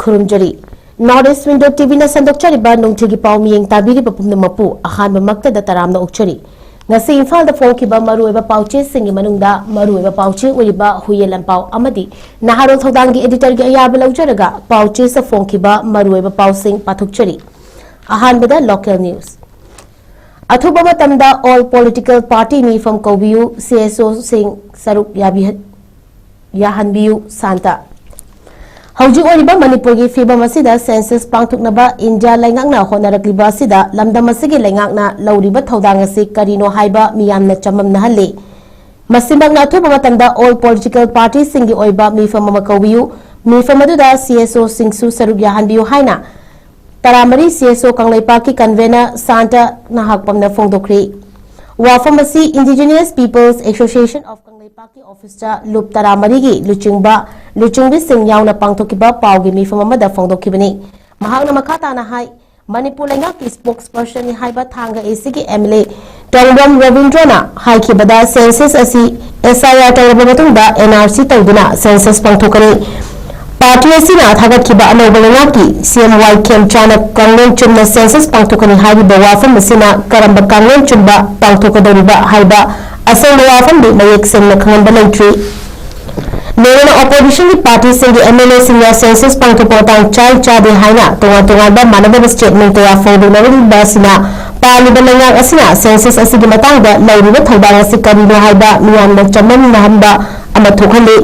Khurumjari. Northeast Window TV na sandokchariba nungthigi paw miyeng tabiri papumna mapu ahanba makta da taramna ukchari. Ngasi Imphal da phongkiba maruiba pawche singi manungda maruiba pawche uriba huyelan paw amadi naharol thodangi editor gi ayaba laujaraga pawche sa phongkiba maruiba pawsing pathukchari. Ahanbada local news. Athuba matamda all political party ni from Kobiu CSO sing saruk yahanbiu Santa. Hauji oriba Manipur gi fibam asida census pangthuknaba India laingakna honarakliba asida lamdam asigi laingakna lauriba thodang asi karino haiba miyamna chamamna halle masimagna athuba matamda all political parties singi oiba mifam makawiu mifam aduda CSO singsu saruk yahanbiu haina taramari CSO kanglaipa ki convener Santa nahakpamna phongdokri wafam asi Indigenous Peoples Association of Kanglaipa officer Lup Taramari gi luchungbi sing yauna pangthokiba pawgi mifam amada phongdokibani mahakna makhata na hai Manipur laingak ki spokesperson ni haiba thanga ACG MLA Tongbom Ravindrana haikibada census asi SIR tawba matungda NRC tawduna census pangthokani party asina thagakiba anoba laingak CMY Kem Chana Kanglen chumna census pangthokani haiba wafam asina karamba Kanglen chumba pangthokadoriba haiba asal wafam bi mayek sengna khangba laitri Nena opposition party singi MLA singa census pangthokotang chal chade haina tonga ba manaba statement ya fodu nari basina paliba laingak asina census asigi matangda lairiba thodang asikari no haiba miyamna chamam nahamba amathokali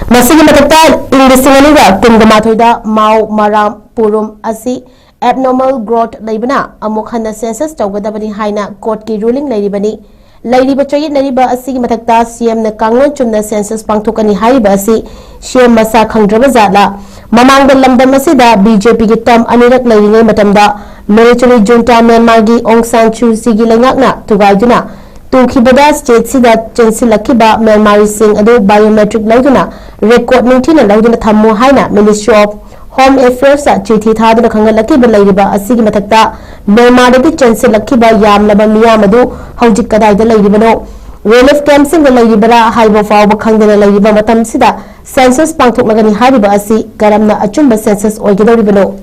masigi matakta inglisingaliga kungdamathoida mau maram purum asi abnormal growth laibana amuk hana census tawgadabani haina court ki ruling lairibani Lairiba choyi nariba asigi matakta CM na kanglon chumna census pangthokani haiba asi CM masa khangdraba zatla mamangda lamdam asida BJP gi tam anirak lairingai matamda military junta Myanmar gi Aung San Suu Kyi gi laingakna tugaiduna tukibada state sida chensilakiba Myanmar sing adu biometric lauduna record ningthina lauduna thammo haina Ministry of Home Affairs chithi thaduna khangalaki lairiba asigi matakta Myanmar di chensilakiba yamlaba miyamadu hawjik kadaida lairibano relief camp sing lairibara haiba fawba khangdana lairiba matam sida census pangthoknagani hariba asi karamna achumba census oigidoribano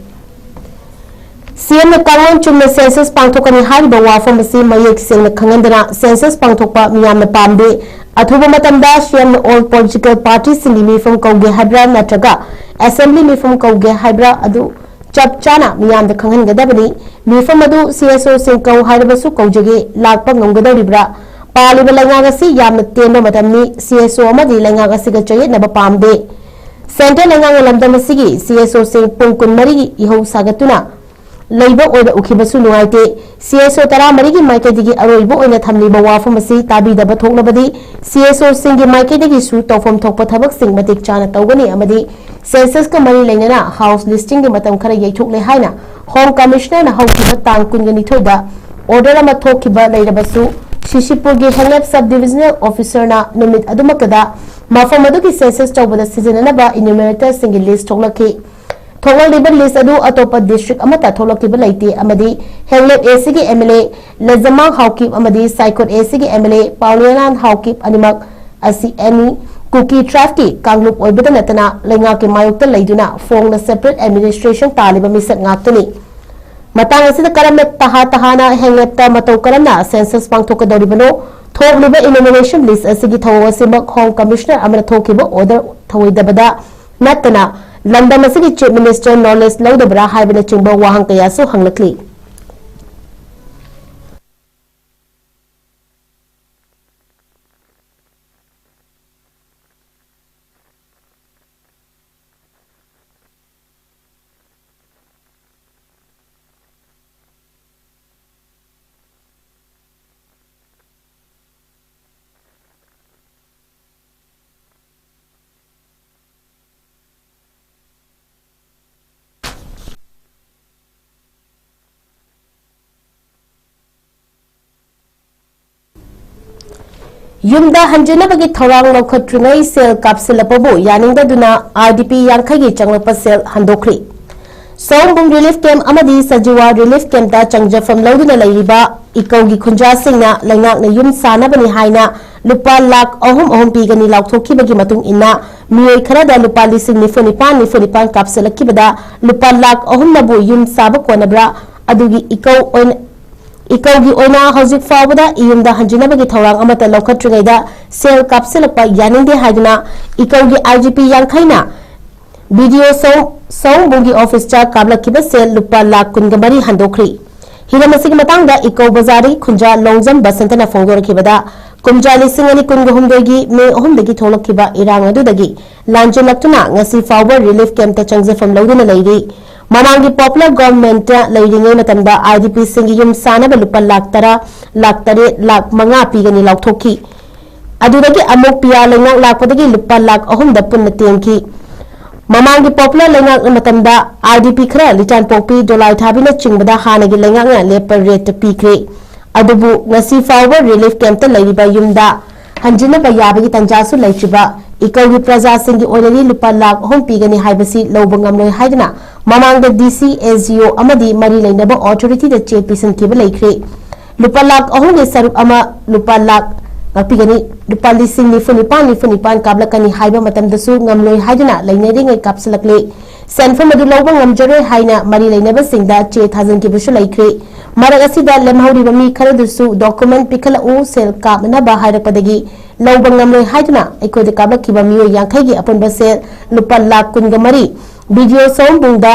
CM na kanglon chumna census pangthokani hariba wafam asi mayek sing na khangandana census pangthokpa miyamna pamde athuba matamda CM all political parties singimi from Kauge Hybra natraga assembly mi from Kauge Hybra adu chap chana miyam da khanghan gadabani mifam adu CSO sing kau haribasu kaujage lakpa ngomgadoribra paliba laingagasi yamna tenba matamni CSO amadi laingagasi ga choye naba pamde center laingaga lamdamasigi CSO sing pungkun marigi ihau sagatuna leiba oida ukhibasu nuaite CSO tara marigi maikadigi aroibo oina thamliba wafam asi tabi daba thoknabadi CSO sing gi maikadigi su tawfam thokpa thabak sing matik chana tawgani amadi census ka mari lainana house listing gi matam khara yaithokle haina home commissioner na hawkiba tang kungani thoida order ama thokkiba leirabasu Shishipur gi Hanglep sub divisional officer na numit adumakada mafam adu ki census tawbada sijanana enumerator single list thoklaki Thongal liba list adu atopa district amata tholakiba laite amadi Hanglep AC gi MLA Lazamang Hawkip amadi Saikot AC gi MLA Paulianan Hawkip animak asi any Cookie Trafty Kanglup oibada natana lainga ke mayukta laiduna fong na separate administration taliba misak ngaktani matang asida karamna tahana Hanglep matau karamna census pangthokadoribano thokliba enumeration list asigi thawasimak home commissioner amana thokiba order thawaidabada natana London asigi chief minister knowledge laudabra haibana chingba wahang kayasu hanglakli Yumda hanjanabagi thorang lokhatringai sel kapsilapabu yaningdaduna RDP yankhagi changlapa sel handokri Songbung relief camp amadi Sajiwa relief camp da changjafam lauduna lairiba ꯏꯀꯧꯒꯤ ꯈꯨꯟꯖꯥꯁꯤꯡꯅ ꯂꯩꯉꯥꯛꯅ ꯌꯨꯝ ꯁꯥꯅꯕꯅꯤ ꯍꯥꯏꯅ ꯂꯨꯄꯥ ꯂꯥꯈ ꯑꯍꯨꯝ ꯄꯤꯒꯅꯤ ꯂꯥꯎꯊꯣꯛꯈꯤꯕꯒꯤ ꯃꯇꯨꯡ ꯏꯟꯅ ꯃꯤꯑꯣꯏ ꯈꯔꯗ ꯂꯨꯄꯥ ꯂꯤꯁꯤꯡ ꯅꯤꯐꯨꯅꯤꯄꯥꯟ ꯀꯥꯞꯁꯤꯜꯂꯛꯈꯤꯕꯗ ꯂꯨꯄꯥ ꯂꯥꯈ ꯑꯍꯨꯝꯅꯕꯨ ꯌꯨꯝ ꯁꯥꯕ ꯀꯣꯟꯅꯕ꯭ꯔꯥ ꯑꯗꯨꯒꯤ ꯏꯀꯧꯒꯤ ꯑꯣꯏꯅ ꯍꯧꯖꯤꯛ ꯐꯥꯎꯕꯗ ꯌꯨꯝꯗ ꯍꯟꯖꯤꯟꯅꯕꯒꯤ ꯊꯧꯔꯥꯡ ꯑꯃꯠꯇ ꯂꯧꯈꯠꯇ꯭ꯔꯤꯉꯩꯗ ꯁꯦꯜ ꯀꯥꯞꯁꯤꯜꯂꯛꯄ ꯌꯥꯅꯤꯡꯗꯦ ꯍꯥꯏꯗꯨꯅ ꯏꯀꯧꯒꯤ IGP ꯌꯥꯡꯈꯩꯅ ꯕꯤꯗꯤꯑꯣ ꯁꯣꯡꯕꯨꯡꯒꯤ ꯑꯣꯐꯤꯁꯇ ꯀꯥꯞꯂꯛꯈꯤꯕ ꯁꯦꯜ ꯂꯨꯄꯥ ꯂꯥꯈ 24 ꯍꯟꯗꯣꯛꯈ꯭ꯔꯤ ꯍꯤꯔꯝ ꯑꯁꯤꯒꯤ ꯃꯇꯥꯡꯗ ꯏꯀꯧ ꯕꯖꯥꯔꯤ ꯈꯨꯟꯖꯥ ꯂꯣꯡꯖꯝ ꯕꯁꯟꯇꯅ ꯐꯣꯡꯗꯣꯔꯛꯈꯤꯕꯗ ꯀꯨꯝꯖꯥ 2018ꯒꯤ ꯃꯦ 3ꯗꯒꯤ ꯊꯣꯛꯂꯛꯈꯤꯕ ꯏꯔꯥꯡ ꯑꯗꯨꯗꯒꯤ ꯂꯥꯟꯖꯦꯜꯂꯛꯇꯨꯅ ꯉꯁꯤ ꯐꯥꯎꯕ ꯔꯤꯂꯤꯐ ꯀꯦꯝꯞꯇ ꯆꯪꯖꯐꯝ ꯂꯧꯗꯨꯅ ꯂꯩꯔꯤ ꯃꯃꯥꯡꯒꯤ ꯄꯣꯄꯨꯂꯔ ꯒꯚꯔꯟꯃꯦꯟꯠꯇ ꯂꯩꯔꯤꯉꯩ ꯃꯇꯝꯗ IDPꯁꯤꯡꯒꯤ ꯌꯨꯝ ꯁꯥꯅꯕ ꯂꯨꯄꯥ ꯂꯥꯈ 10, ꯂꯥꯈ 8, ꯂꯥꯈ 5 ꯄꯤꯒꯅꯤ ꯂꯥꯎꯊꯣꯛꯈꯤ ꯑꯗꯨꯗꯒꯤ ꯑꯃꯨꯛ ꯄꯤꯌꯥ ꯂꯩꯉꯥꯛ ꯂꯥꯛꯄꯗꯒꯤ ꯂꯨꯄꯥ ꯂꯥꯈ 3ꯗ ꯄꯨꯟꯅ ꯇꯦꯟꯈꯤ ꯃꯃꯥꯡꯒꯤ ꯄꯣꯄꯨꯂꯔ ꯂꯩꯉꯥꯛ ꯃꯇꯝꯗ IDP ꯈꯔ ꯂꯤꯇꯥꯟꯄꯣꯛꯄꯤ ꯗꯣꯂꯥꯏ ꯊꯥꯕꯤꯅ ꯆꯤꯡꯕꯗ ꯍꯥꯟꯅꯒꯤ ꯂꯩꯉꯥꯛꯅ ꯂꯦꯞꯄ ꯔꯦꯠꯇ ꯄꯤꯈ꯭ꯔꯦ ꯑꯗꯨꯕꯨ ꯉꯁꯤ ꯐꯥꯎꯕ ꯔꯤꯂꯤꯐ ꯀꯦꯝꯞꯇ ꯂꯩꯔꯤꯕ ꯌꯨꯝꯗ ꯍꯟꯖꯤꯟꯅꯕ ꯌꯥꯕꯒꯤ ꯇꯟꯖꯥꯁꯨ ꯂꯩꯇ꯭ꯔꯤꯕ ꯏꯀꯧꯒꯤ ꯄ꯭ꯔꯖꯥꯁꯤꯡꯒꯤ ꯑꯣꯏꯅꯗꯤ ꯂꯨꯄꯥ ꯂꯥꯈ 3 ꯄꯤꯒꯅꯤ ꯍꯥꯏꯕꯁꯤ ꯂꯧꯕ ꯉꯝꯂꯣꯏ ꯍꯥꯏꯗꯨꯅ ꯃꯃꯥꯡꯗ DC, SGO ꯑꯃꯗꯤ ꯃꯔꯤ ꯂꯩꯅꯕ ꯑꯣꯊꯣꯔꯤꯇꯤꯗ ꯆꯦ ꯄꯤꯁꯤꯟꯈꯤꯕ ꯂꯩꯈ꯭ꯔꯦ ꯂꯨꯄꯥ ꯂꯥꯈ 3ꯒꯤ ꯁꯔꯨꯛ ꯑꯃ ꯂꯨꯄꯥ ꯂꯥꯈ ꯄꯤꯒꯅꯤ ꯂꯨꯄꯥ ꯂꯤꯁꯤꯡ ꯅꯤꯐꯨꯅꯤꯄꯥꯟ ꯀꯥꯞꯂꯛꯀꯅꯤ ꯍꯥꯏꯕ ꯃꯇꯝꯗꯁꯨ ꯉꯝꯂꯣꯏ ꯍꯥꯏꯗꯨꯅ ꯂꯩꯅꯔꯤꯉꯩ ꯀꯥꯞꯁꯤꯜꯂꯛꯂꯤ ꯁꯦꯟꯐꯝ ꯑꯗꯨ ꯂꯧꯕ ꯉꯝꯖꯔꯣꯏ ꯍꯥꯏꯅ ꯃꯔꯤ ꯂꯩꯅꯕꯁꯤꯡꯗ ꯆꯦ ꯊꯥꯖꯤꯟꯈꯤꯕꯁꯨ ꯂꯩꯈ꯭ꯔꯦ ꯃꯔꯛ ꯑꯁꯤꯗ ꯂꯦꯝꯍꯧꯔꯤꯕ ꯃꯤ ꯈꯔꯗꯨꯁꯨ ꯗꯣꯀꯨꯃꯦꯟꯠ ꯄꯤꯈꯠꯂꯛꯎ ꯁꯦꯜ ꯀꯥꯞꯅꯅꯕ ꯍꯥꯏꯔꯛꯄꯗꯒꯤ ꯂꯧꯕ ꯉꯝꯂꯣꯏ ꯍꯥꯏꯗꯨꯅ ꯑꯩꯈꯣꯏꯗ ꯀꯥꯞꯂꯛꯈꯤꯕ ꯃꯤꯑꯣꯏ 50ꯒꯤ ꯑꯄꯨꯟꯕ ꯁꯦꯜ ꯂꯨꯄꯥ ꯂꯥꯈ 23 ꯚꯤꯗꯤꯑꯣ ꯁꯣꯡꯕꯨꯡꯗ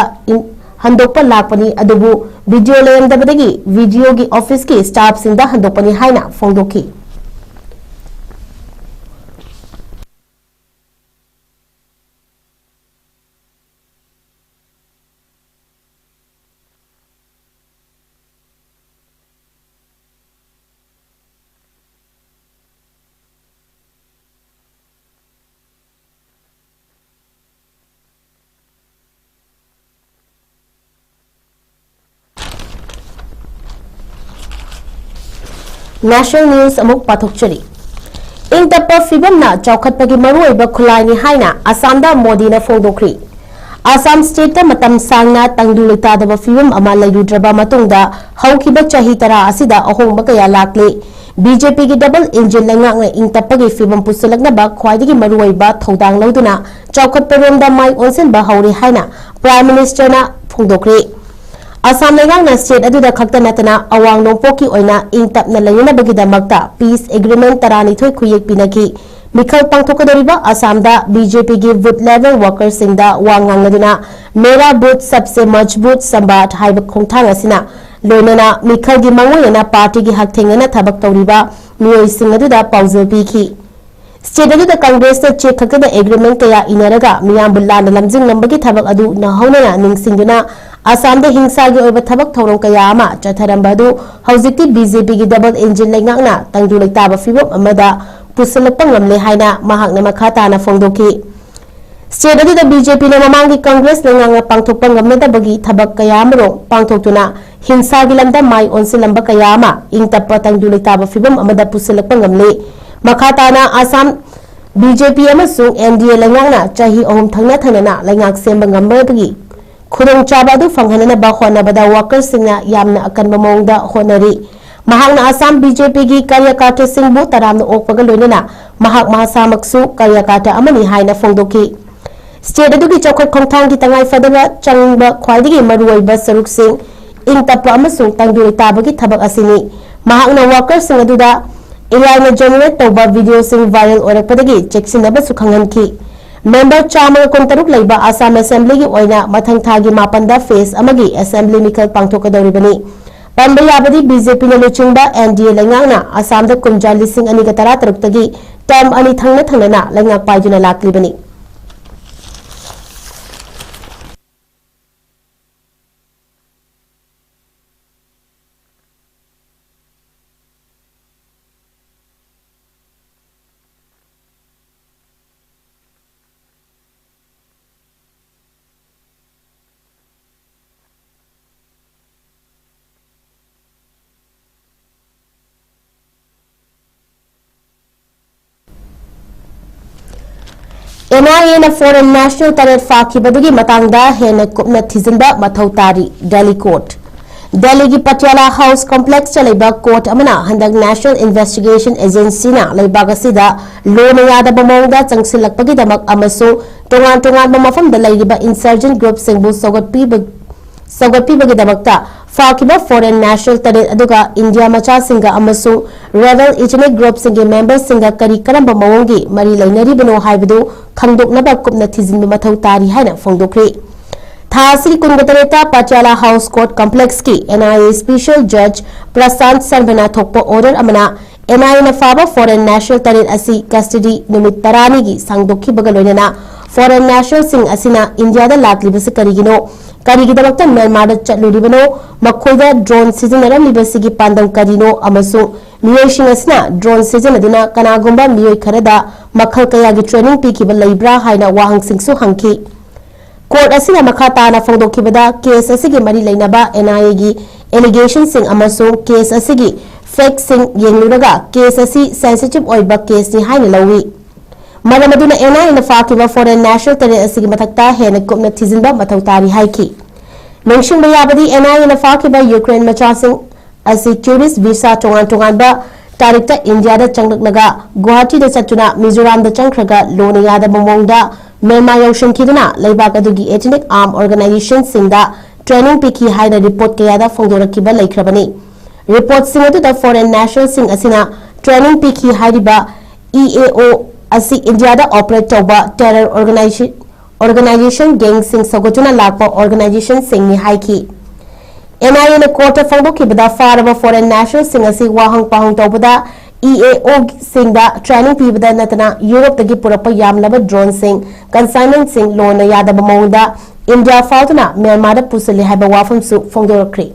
ꯍꯟꯗꯣꯛꯄ ꯂꯥꯛꯄꯅꯤ ꯑꯗꯨꯕꯨ ꯚꯤꯗꯤꯑꯣ ꯂꯩꯔꯝꯗꯕꯗꯒꯤ ꯚꯤꯗꯤꯑꯣꯒꯤ ꯑꯣꯐꯤꯁꯀꯤ ꯁ꯭ꯇꯥꯐꯁꯤꯡꯗ ꯍꯟꯗꯣꯛꯄꯅꯤ ꯍꯥꯏꯅ ꯐꯣꯡꯗꯣꯛꯈꯤ ꯅꯦꯁꯅꯦꯜ ꯅ꯭ꯌꯨꯁ ꯑꯃꯨꯛ ꯄꯥꯊꯣꯛꯆꯔꯤ ꯏꯪꯇꯞꯄ ꯐꯤꯕꯝꯅ ꯆꯥꯎꯈꯠꯄꯒꯤ ꯃꯔꯨꯑꯣꯏꯕ ꯈꯨꯠꯂꯥꯏꯅꯤ ꯍꯥꯏꯅ ꯑꯁꯥꯝꯗ ꯃꯣꯗꯤꯅ ꯐꯣꯡꯗꯣꯛꯈ꯭ꯔꯤ ꯑꯁꯥꯝ ꯁ꯭ꯇꯦꯠꯇ ꯃꯇꯝ ꯁꯥꯡꯅ ꯇꯪꯗꯨ ꯂꯩꯇꯥꯗꯕ ꯐꯤꯕꯝ ꯑꯃ ꯂꯩꯔꯨꯗ꯭ꯔꯕ ꯃꯇꯨꯡꯗ ꯍꯧꯈꯤꯕ ꯆꯍꯤ 10 ꯑꯁꯤꯗ ꯑꯍꯣꯡꯕ ꯀꯌꯥ ꯂꯥꯛꯂꯤ BJPꯒꯤ ꯗꯕꯜ ꯏꯟꯖꯤꯟ ꯂꯩꯉꯥꯛꯅ ꯏꯪꯇꯞꯄꯒꯤ ꯐꯤꯕꯝ ꯄꯨꯁꯤꯜꯂꯛꯅꯕ ꯈ꯭ꯋꯥꯏꯗꯒꯤ ꯃꯔꯨꯑꯣꯏꯕ ꯊꯧꯗꯥꯡ ꯂꯧꯗꯨꯅ ꯆꯥꯎꯈꯠꯄꯔꯣꯝꯗ ꯃꯥꯏ ꯑꯣꯟꯁꯤꯟꯕ ꯍꯧꯔꯦ ꯍꯥꯏꯅ ꯄ꯭ꯔꯥꯏꯝ ꯃꯤꯅꯤꯁꯇꯔꯅ ꯐꯣꯡꯗꯣꯛꯈ꯭ꯔꯤ ꯑꯁꯥꯝ ꯂꯩꯉꯥꯛꯅ ꯁ꯭ꯇꯦꯠ ꯑꯗꯨꯗ ꯈꯛꯇ ꯅꯠꯇꯅ ꯑꯋꯥꯡ ꯅꯣꯡꯄꯣꯛꯀꯤ ꯑꯣꯏꯅ ꯏꯪꯇꯞꯅ ꯂꯩꯅꯅꯕꯒꯤꯗꯃꯛꯇ ꯄꯤꯁ ꯑꯦꯒ꯭ꯔꯤꯃꯦꯟꯠ 12 ꯈꯨꯌꯦꯛ ꯄꯤꯅꯈꯤ ꯃꯤꯈꯜ ꯄꯥꯡꯊꯣꯛꯀꯗꯧꯔꯤꯕ ꯑꯁꯥꯝꯗ BJPꯒꯤ ꯕꯨꯊ ꯂꯦꯚꯦꯜ ꯋꯥꯔꯀꯔꯁꯤꯡꯗ ꯋꯥ ꯉꯥꯡꯂꯗꯨꯅ ꯃꯦꯔꯥ ꯕꯨꯊ ꯁꯕꯁꯦ ꯃꯖꯕꯨꯠ ꯁꯝꯕꯥꯠ ꯍꯥꯏꯕ ꯈꯣꯡꯊꯥꯡ ꯑꯁꯤꯅ ꯂꯣꯏꯅꯅ ꯃꯤꯈꯜꯒꯤ ꯃꯥꯡꯑꯣꯏꯅꯅ ꯄꯥꯔꯇꯤꯒꯤ ꯍꯛꯊꯦꯡꯅꯅ ꯊꯕꯛ ꯇꯧꯔꯤꯕ ꯃꯤꯑꯣꯏꯁꯤꯡ ꯑꯗꯨꯗ ꯄꯥꯎꯖꯦꯜ ꯄꯤꯈꯤ ꯁ꯭ꯇꯦꯠ ꯑꯗꯨꯗ ꯀꯪꯒ꯭ꯔꯦꯁꯅ ꯆꯦꯛ ꯈꯛꯇꯗ ꯑꯦꯒ꯭ꯔꯤꯃꯦꯟꯠ ꯀꯌꯥ ꯏꯅꯔꯒ ꯃꯤꯌꯥꯝꯕꯨ ꯂꯥꯟꯅ ꯂꯝꯖꯤꯡꯂꯝꯕꯒꯤ ꯊꯕꯛ ꯑꯗꯨ ꯅꯧꯍꯧꯅꯅ ꯅꯤꯡꯁꯤꯡꯗꯨꯅ ꯑꯁꯥꯝꯗ ꯍꯤꯡꯁꯥꯒꯤ ꯑꯣꯏꯕ ꯊꯕꯛ ꯊꯧꯔꯝ ꯀꯌꯥ ꯑꯃ ꯆꯠꯊꯔꯝꯕ ꯑꯗꯨ ꯍꯧꯖꯤꯛꯇꯤ BJPꯒꯤ ꯗꯕꯜ ꯏꯟꯖꯤꯟ ꯂꯩꯉꯥꯛꯅ ꯇꯪꯗꯨ ꯂꯩꯇꯥꯕ ꯐꯤꯕꯝ ꯑꯃꯗ ꯄꯨꯁꯤꯜꯂꯛꯄ ꯉꯝꯂꯦ ꯍꯥꯏꯅ ꯃꯍꯥꯛꯅ ꯃꯈꯥ ꯇꯥꯅ ꯐꯣꯡꯗꯣꯛꯈꯤ ꯁ꯭ꯇꯦꯠ ꯑꯗꯨꯗ BJPꯅ ꯃꯃꯥꯡꯒꯤ ꯀꯪꯒ꯭ꯔꯦꯁ ꯂꯩꯉꯥꯛꯅ ꯄꯥꯡꯊꯣꯛꯄ ꯉꯝꯅꯗꯕꯒꯤ ꯊꯕꯛ ꯀꯌꯥ ꯑꯃꯔꯣꯝ ꯄꯥꯡꯊꯣꯛꯇꯨꯅ ꯍꯤꯡꯁꯥꯒꯤ ꯂꯝꯗ ꯃꯥꯏ ꯑꯣꯟꯁꯤꯜꯂꯝꯕ ꯀꯌꯥ ꯑꯃ ꯏꯪꯇꯞꯄ ꯇꯪꯗꯨ ꯂꯩꯇꯥꯕ ꯐꯤꯕꯝ ꯑꯃꯗ ꯄꯨꯁꯤꯜꯂꯛꯄ ꯉꯝꯂꯤ ꯃꯈꯥ ꯇꯥꯅ ꯑꯁꯥꯝ BJP ꯑꯃꯁꯨꯡ NDA ꯂꯩꯉꯥꯛꯅ ꯆꯍꯤ 3 ꯊꯪꯅ ꯂꯩꯉꯥꯛ ꯁꯦꯝꯕ ꯉꯝꯕꯒꯤ ꯈꯨꯗꯣꯡꯆꯥꯕ ꯑꯗꯨ ꯐꯪꯍꯟꯅꯕ ꯍꯣꯠꯅꯕꯗ ꯋꯥꯔꯀꯔꯁꯤꯡꯅ ꯌꯥꯝꯅ ꯑꯀꯟꯕ ꯃꯑꯣꯡꯗ ꯍꯣꯠꯅꯔꯤ ꯃꯍꯥꯛꯅ ꯑꯁꯥꯝ BJPꯒꯤ ꯀꯥꯔꯌꯀꯔꯇꯥꯁꯤꯡꯕꯨ ꯇꯔꯥꯝꯅ ꯑꯣꯛꯄꯒ ꯂꯣꯏꯅꯅ ꯃꯍꯥꯛ ꯃꯁꯥꯃꯛꯁꯨ ꯀꯥꯔꯌꯀꯔꯇꯥ ꯑꯃꯅꯤ ꯍꯥꯏꯅ ꯐꯣꯡꯗꯣꯛꯈꯤ ꯁ꯭ꯇꯦꯠ ꯑꯗꯨꯒꯤ ꯆꯥꯎꯈꯠ ꯈꯣꯡꯊꯥꯡꯒꯤ ꯇꯉꯥꯏꯐꯗꯕ ꯆꯪꯕ ꯈ꯭ꯋꯥꯏꯗꯒꯤ ꯃꯔꯨꯑꯣꯏꯕ ꯁꯔꯨꯛꯁꯤꯡ ꯏꯪꯇꯞꯄ ꯑꯃꯁꯨꯡ ꯇꯪꯗꯨ ꯂꯩꯇꯥꯕꯒꯤ ꯊꯕꯛ ꯑꯁꯤꯅꯤ ꯃꯍꯥꯛꯅ ꯋꯥꯔꯀꯔꯁꯤꯡ ꯑꯗꯨꯗ AI ꯖꯦꯅꯦꯔꯦꯠ ꯇꯧꯕ ꯚꯤꯗꯤꯑꯣꯁꯤꯡ ꯚꯥꯏꯔꯦꯜ ꯑꯣꯏꯔꯛꯄꯗꯒꯤ ꯆꯦꯛꯁꯤꯟꯅꯕꯁꯨ ꯈꯪꯍꯟꯈꯤ ꯃꯦꯝꯕꯔ 163 ꯂꯩꯕ ꯑꯁꯥꯝ ꯑꯦꯁꯦꯝꯕ꯭ꯂꯤꯒꯤ ꯑꯣꯏꯅ ꯃꯊꯪ ꯊꯥꯒꯤ 9ꯗ ꯐꯦꯁ ꯑꯃꯒꯤ ꯑꯦꯁꯦꯝꯕ꯭ꯂꯤ ꯃꯤꯈꯜ ꯄꯥꯡꯊꯣꯛꯀꯗꯧꯔꯤꯕꯅꯤ ꯄꯟꯕ ꯌꯥꯕꯗꯤ BJPꯅ ꯂꯨꯆꯤꯡꯕ NDA ꯂꯩꯉꯥꯛꯅ ꯑꯁꯥꯝꯗ ꯀꯨꯝꯖꯥ 2013ꯇꯒꯤ ꯇꯔꯝ 2 ꯊꯪꯅꯅ ꯂꯩꯉꯥꯛ ꯄꯥꯏꯗꯨꯅ ꯂꯥꯛꯂꯤꯕꯅꯤ NIAꯅ foreign national 8 ꯐꯥꯈꯤꯕꯗꯨꯒꯤ ꯃꯇꯥꯡꯗ ꯍꯦꯟꯅ ꯀꯨꯞꯅ ꯊꯤꯖꯤꯟꯕ ꯃꯊꯧ ꯇꯥꯔꯤ Delhi coat Delhi Patiala House Complex Labor Court Amana Handak National Investigation Agency na Laibag asida Lona Yada Bamongda Changsilakpagi Damak Amaso Tongan Mamafam the Laiba Insurgent Group Singbu Sogot Pibagi Damakta Fakiba Foreign National Tadit Aduga India Macha Singa Amaso Rebel Ethnic Group Singa Members Singa Kari Karamba Mawangi Mari Lainari Bano Haibidu Kangdok Nabak Kupna Tizin Matau Tari Haina Fongdokri Thasri Kungatareta Patiala House Court Complex ki NIA Special Judge Prasant Sarvana Thokpo Order Amana NIA na Faba Foreign National Tarit Asi Custody Numit Tarani gi Sangdokhi Bagaloina Foreign National Sing Asina India da Lakli Basi Karigino Karigidabakta Myanmar da Chatluribano Makoida Drone Season Aram Libasi gi Pandam Karino Amasu Miyoshin Asina Drone Season Adina Kanagumba Miyoy Karada Makhal Kayagi Training Pikiba Laibra Haina Wahang Singsu Hanki Court asina makata na fongdokibada case asigi mari lainaba NIA gi allegation sing amaso case asigi fake sing yengluraga case asi sensitive oiba case ni haina lawi maramaduna NIA na fakiba foreign national tare asigi matakta hena kupna thizinba mathautari haiki mention bayabadi NIA na fakiba Ukraine machasing asi tourist visa tongan ba tarikta India da changlaknaga Guwahati da chatuna Mizoram da changkhraga Lona Yada Bamongda Myanmar Yoshin Kiduna Laibak Adugi Ethnic Armed Organization Singda Training Piki Haida Report Kayada Fongdorakiba Laikrabani Report Singatu da Foreign National Sing Asina Training Piki Haidiba EAO Asi India da Operate Toba Terror Organization Gang Sing Sogotuna Lakpa Organization Sing Ni Haiki NIA na Court of Fongdokibada Faraba Foreign National Sing Asi Wahang Pahang Tobada EAO Singda Training Pibada Natana Europe Tagi Purapa Yamlaba Drone Sing Consignment Sing Lona Yada Bamongda India Fautuna Myanmar da Pusali Haiba Wafam Su Fongdorakri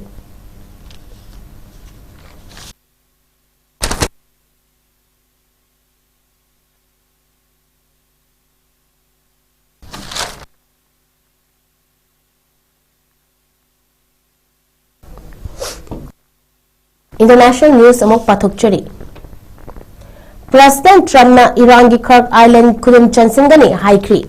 International News Amok Pathok Chari President Trump na Iran ki Kirk Island Kudum Chansingani Haikri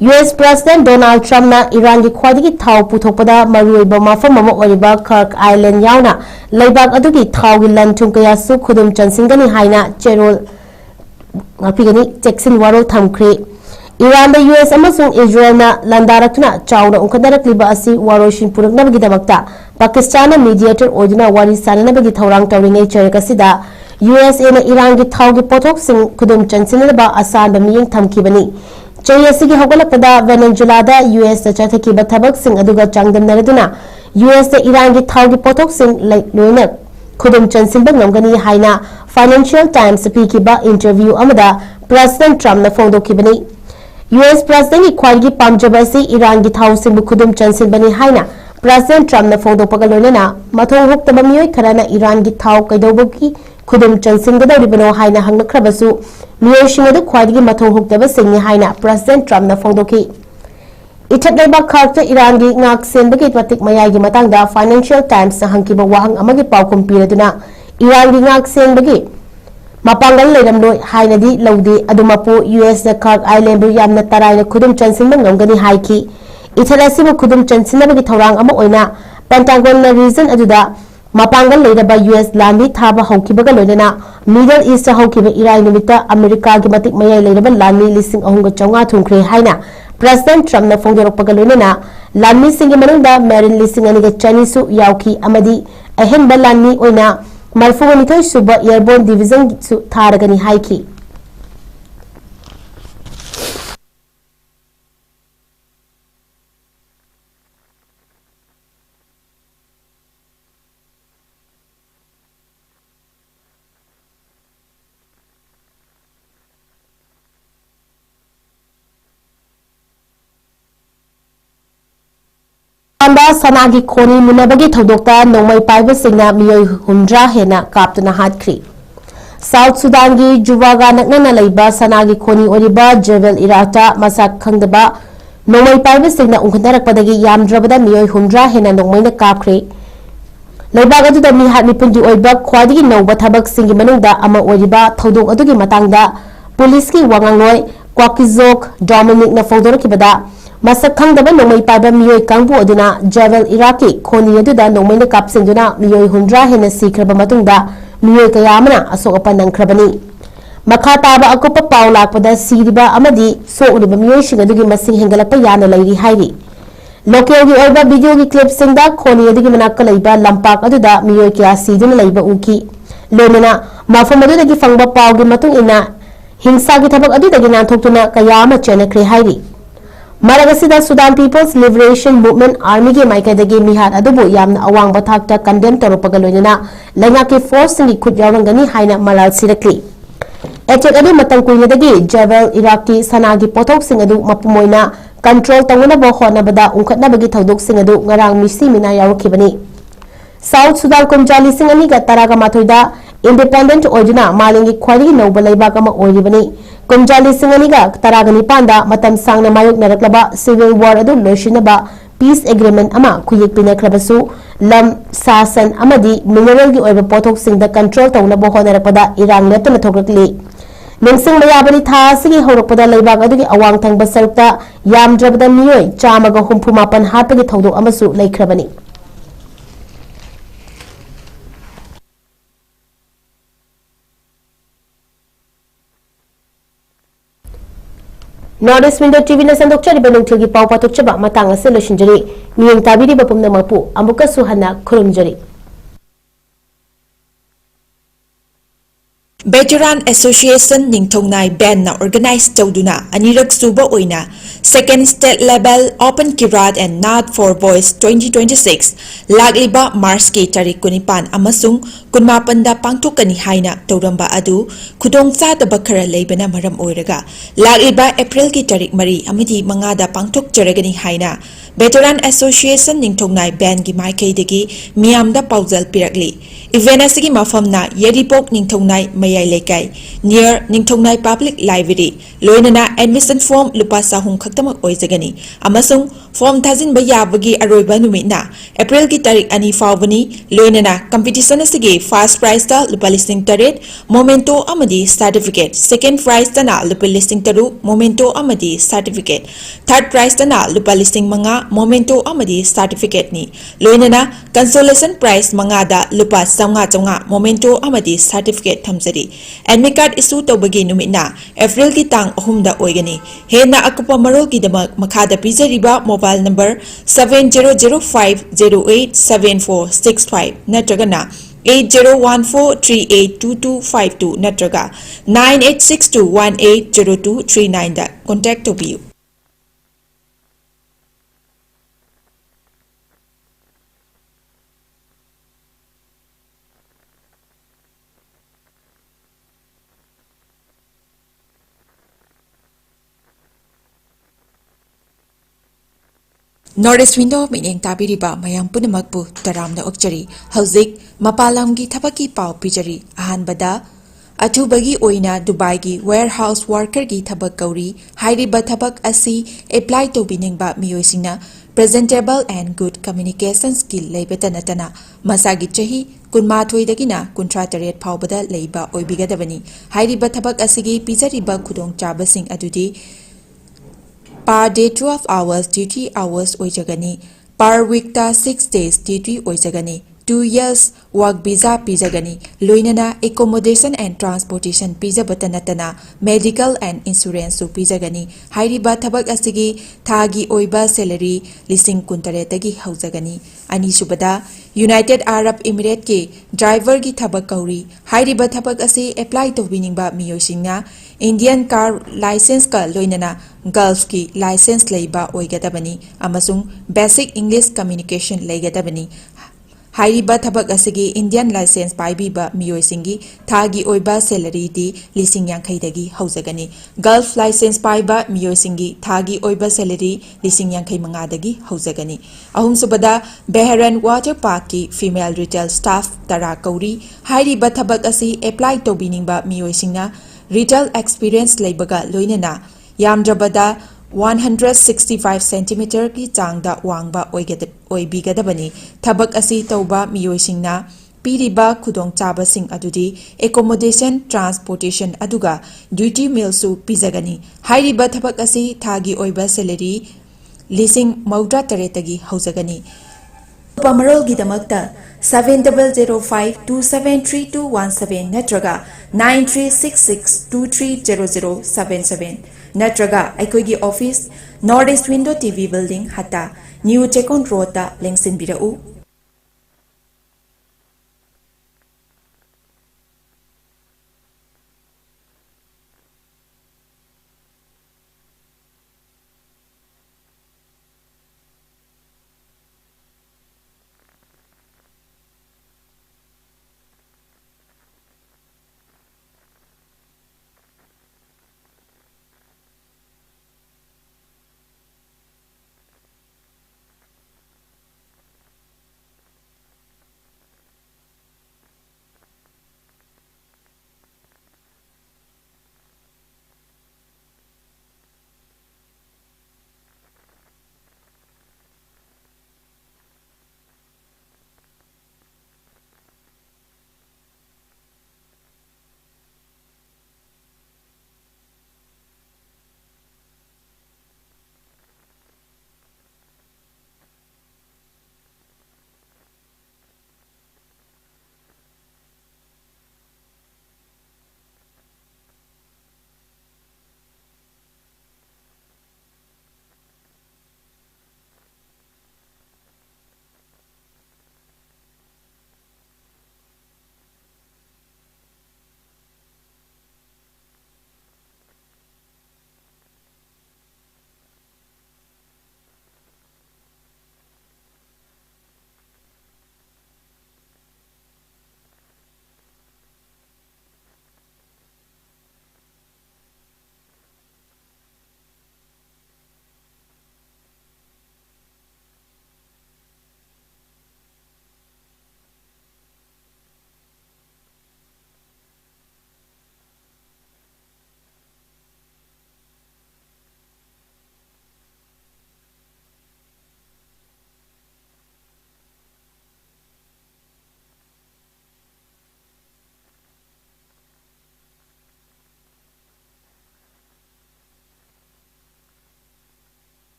US President Donald Trump na Iran ki khwadigi thau puthokpada maruiba mafam mama oriba Kirk Island yauna laibak adugi thau gi lanthung kaya su Kudum Chansingani haina cherol ngapigani Jackson Warol thamkri Iran da US amasung Israel na landaratuna chawna unkadarak liba asi waroshin puraknabagi damakta Pakistan na mediator oduna wari sananabagi thawrang tawringai charakasida USA na Iran ki thau gi pothok sing Kudum Chansinaba asan ba miyeng thamkibani chayasi gi hogalakada Venezuela da US da chathaki ba thabak sing aduga changdam naraduna US da Iran ki thau gi pothok sing loina Kudum Chansin ba ngamgani haina Financial Times piki ba interview amada President Trump na fongdokibani US President ki khwagi pamjabasi Iran ki thau sing Kudum Chansin bani haina President Trump na fongdokpaga loina mathong huktaba miyoi kharana Iran ki thau kaidobaki Kudum Chansingada ribano haina hangnakrabasu miyoshinga du khwadigi mathong huktaba singni haina President Trump na fongdoki ithatlaiba kharta Iran gi ngak senbagi patik mayai gi matangda Financial Times na hangkiba wahang amagi paukum piraduna Iran gi ngak senbagi mapangal leiramloi haina di laudi adumapu US na Kirk Island bu yamna taraina Kudum Chansingba ngamgani haiki ithalasibu Kudum Chansinabagi thawrang ama oina Pentagon na reason aduda Mapangal Ledaba US Landi Thaba Hokibaga Lodena Middle East Hokiba Irai Numita America Gimatic Maya Ledaba Lani Listing Ahunga Chonga Thungkre Haina President Trump na Fongdorokpaga Lodena Lani Singi Manunda Marin Listing Aniga Chanisu Yauki Amadi Ahenba Lani Oina Malfuganito Suba Airborne Division Su Taragani Haiki Sanagi Koni Munabagi Todokta Nomai Paiba Singna Miyoi Hundra Hena Kaptuna Hatkri South Sudan gi Juwaga Naknana Laiba Sanagi Koni Oriba Jebel Irata Masak Kangdaba Nomai Paiba Singna Unkandarak Padagi Yamdrabada Miyoi Hundra Hena Nomai na Kapkri Laiba Gadu da Mihat Mipundi Oiba Kwadigi Noba Tabak Singi Manungda Ama Oriba Todok Adugi Matangda Police ki Wangangoi Kwakizok Dominic na Fongdorokibada Masak khangdaba nongmai paiba miyoi kangbu aduna Javel Iraqi khoni aduda nongmai na kapsinduna miyoi hundra hena sikraba matungda miyoi kaya amana asok apan nangkrabani. Makha taba akupa pau lakpada siriba amadi so'uliba miyoi sing adugi masing hengalakpa yana lairi hairi. Local gi oiba video gi clip singda khoni adugi manakka laiba lampak aduda miyoi kya siduna laiba uki. Loinana mafam adudagi fangba pau gi matung ina hingsa gi thabak adudagi nanthokuna kaya ama chenakre hairi. Maragasida Sudan People's Liberation Movement Army ke maikadagi mihat adubu yamna awang bathakta condemn toropaga loinana lenga ke force ni khut yawrangani haina malal sirakli. Attack adu matang kuinadagi Javel Iraqi sanagi pothok sing adu mapumoina control tanguna bo khona bada ungkhatna bagi thodok sing adu ngarang misi mina yawrkhibani. South Sudan kumjali sing ani ga taraga mathoida independent oidina malingi khwari noba laibak ama oiribani. Kumjali singaniga taragani panda matam sangna mayok naraklaba civil war adu loishinaba peace agreement ama khuyek pinakrabasu lam sasan amadi mineral gi oiba pothok singda control tawna bo honarakpada irang leptana thokrakli ningsing mayabani tha sigi horakpada laibak adugi awang thangba sarukta yamdrabada miyoi chamaga humpumapan hapagi thodok amasu laikhrabani. Northeast Window TV na sandok chari banung tilgi pau patok chaba matang asal losinjari miyang tabiri bapum na mapu amuka suhana kurumjari. Veteran Association Ningthongnai Band na organize tawduna anirak suba oina Second State Level Open Kirat and Not for Voice 2026 lagliba Mars ki tarik kunipan amasung kunmapanda pangthokani haina tawramba adu khudong chadaba khara leibana maram oiraga lagliba April ki tarik mari amidi mangada pangthok jaragani haina Veteran Association Ningthongnai Band gi maikaidagi miyamda paujal pirakli event asigi mafamna Yeripok Ningthongnai Mayai Lekai near Ningthongnai Public Library loinana admission form lupa sahung khaktamak oizagani amasung form thazin bayabagi aroiba numina April ki tarik ani fawbani loinana competition asigi first prize ta lupa listing taret momento amadi certificate second prize ta na lupa listing taru momento amadi certificate third prize ta na lupa listing manga momento amadi certificate ni loinana consolation prize manga da lupa chonga momento amadi certificate thamjari admit card issue tawbagi numina April ki tang ahumda oigani hena akupa marol ki damak makhada pizariba mobile number 7015087465 natragana 8014382252 natraga 9862180239 da contact to you. Northeast Window mining tabiriba mayang punamakpu taramna okchari hauzik mapalamgi thabaki pau pijari ahanbada athubagi oina Dubai gi warehouse worker gi thabak kauri hairiba thabak asi apply to biningba miyoisina presentable and good communication skill lebetanatana masagi chahi kunmathoi dagina kuntrataret phawbada leiba oibigadabani hairiba thabak asigi pijariba khudong chabasing adudi per day 12 hours duty hours oijagani per week ta 6 days duty oijagani 2 years work visa pijagani loinana accommodation and transportation pijabatanatana medical and insurance su pijagani hairiba thabak asigi thagi oiba salary lising kuntare tagi haujagani ani subada United Arab Emirates ke driver gi thabak kauri hairiba thabak asi apply to winingba miyosingna Indian car license ka loinana Gulf ki license leiba oigadabani amasung basic English communication leigadabani hairiba thabak asigi Indian license paibiba miyoisingi thagi oiba salary di lising yankhai dagi haujagani Gulf license paiba miyoisingi thagi oiba salary lising yankhai manga dagi haujagani ahum subada Beharan Water Park ki female retail staff tara kauri hairiba thabak asi apply to biningba miyoisingna retail experience leibaga loinana yamdrabada 165 cm ki changda wangba oibigadabani thabak asi tauba miyoisingna piriba khudong chabasing adudi accommodation transportation aduga duty meal su pizagani hairiba thabak asi thagi oiba salary ꯂꯤꯁꯤꯡ 68 ꯍꯧꯖꯒꯅꯤ ꯄꯃꯔꯣꯜꯒꯤꯗꯃꯛꯇ 7005273217 ꯅꯠꯇ꯭ꯔꯒ 9366230077 नत्रगा अखोगी office north east window TV building हता new Chekon road ता लेंगसिन बिरउ